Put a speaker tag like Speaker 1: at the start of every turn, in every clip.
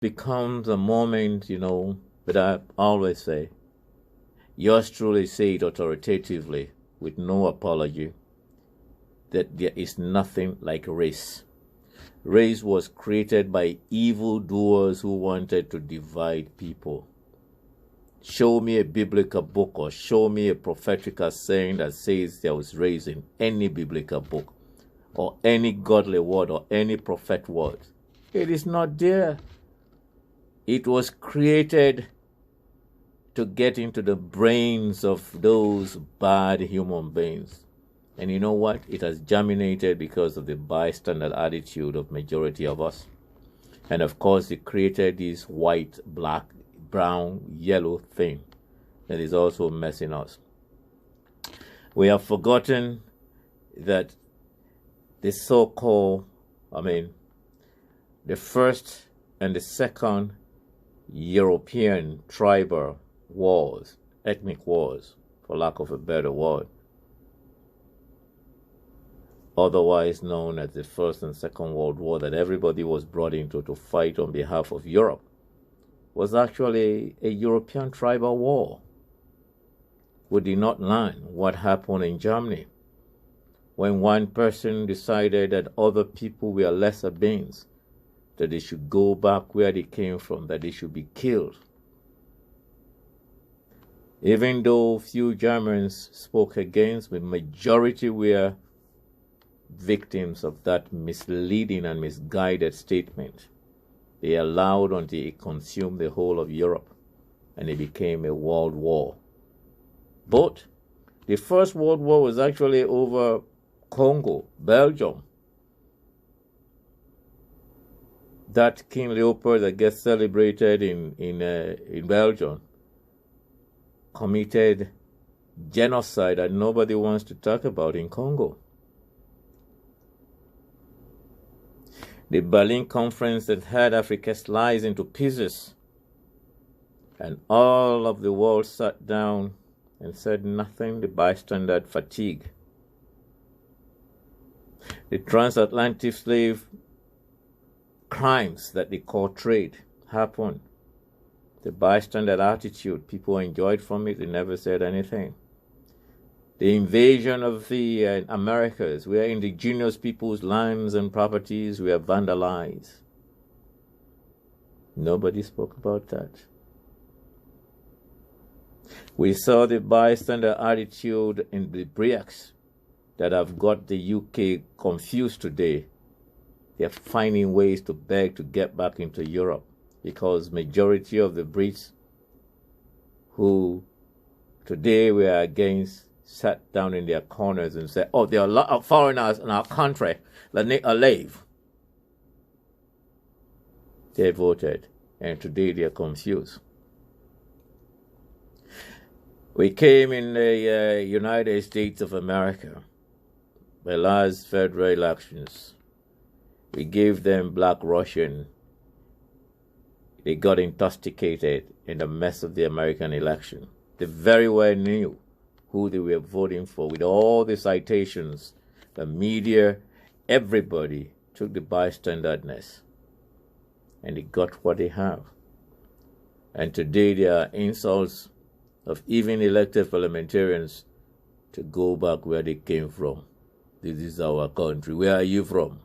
Speaker 1: becomes a moment, but I always say, yours truly say it authoritatively with no apology, that there is nothing like race. Race was created by evildoers who wanted to divide people. Show me a biblical book or show me a prophetical saying that says there was race in any biblical book or any godly word or any prophet word. It is not there. It was created to get into the brains of those bad human beings. And you know what? It has germinated because of the bystander attitude of majority of us. And of course, it created this white, black, brown, yellow thing that is also messing us. We have forgotten that the so-called, the first and the second European tribal wars, ethnic wars, for lack of a better word, otherwise known as the First and Second World War, that everybody was brought into to fight on behalf of Europe, was actually a European tribal war. We did not learn what happened in Germany when one person decided that other people were lesser beings, that they should go back where they came from, that they should be killed. Even though few Germans spoke against, the majority were victims of that misleading and misguided statement. They allowed until it consumed the whole of Europe, and it became a world war. But the First World War was actually over Congo, Belgium. That King Leopold that gets celebrated in Belgium committed genocide that nobody wants to talk about in Congo. The Berlin Conference that had Africa sliced into pieces, and all of the world sat down and said nothing, the bystander fatigue. The transatlantic slave crimes that they call trade happened. The bystander attitude, people enjoyed from it, they never said anything. The invasion of the Americas, where indigenous people's lands and properties were vandalized. Nobody spoke about that. We saw the bystander attitude in the BRICS that have got the UK confused today. They're finding ways to beg to get back into Europe because majority of the Brits who today we are against sat down in their corners and said, oh, there are a lot of foreigners in our country that need a leave. They voted, and today they are confused. We came in the United States of America, the last federal elections. We gave them Black Russian. They got intoxicated in the mess of the American election. They very well knew who they were voting for. With all the citations, the media, everybody took the bystanderness. And they got what they have. And today there are insults of even elected parliamentarians to go back where they came from. This is our country. Where are you from?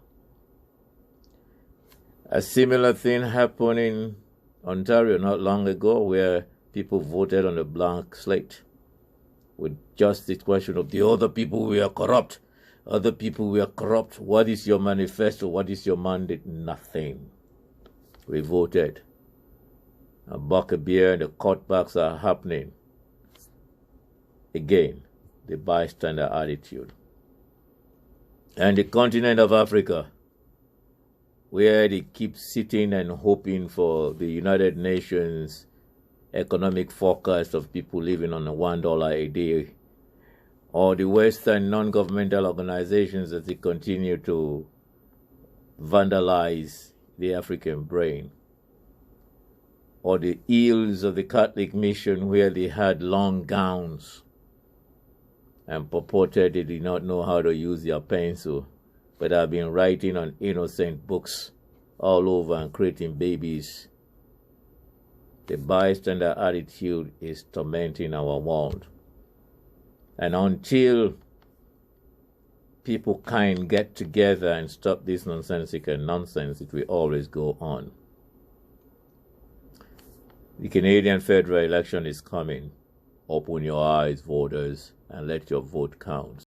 Speaker 1: A similar thing happened in Ontario not long ago, where people voted on a blank slate with just the question of the other people were corrupt. Other people were corrupt. What is your manifesto? What is your mandate? Nothing. We voted. A buck of beer and the cutbacks are happening. Again, the bystander attitude. And the continent of Africa, where they keep sitting and hoping for the United Nations economic forecast of people living on $1 a day, or the Western non-governmental organizations as they continue to vandalize the African brain, or the ills of the Catholic mission where they had long gowns and purported they did not know how to use their pencil, but have been writing on innocent books all over and creating babies The bystander attitude is tormenting our world. And until people can get together and stop this nonsensical nonsense, it will always go on. The Canadian federal election is coming. Open your eyes, voters, and let your vote count.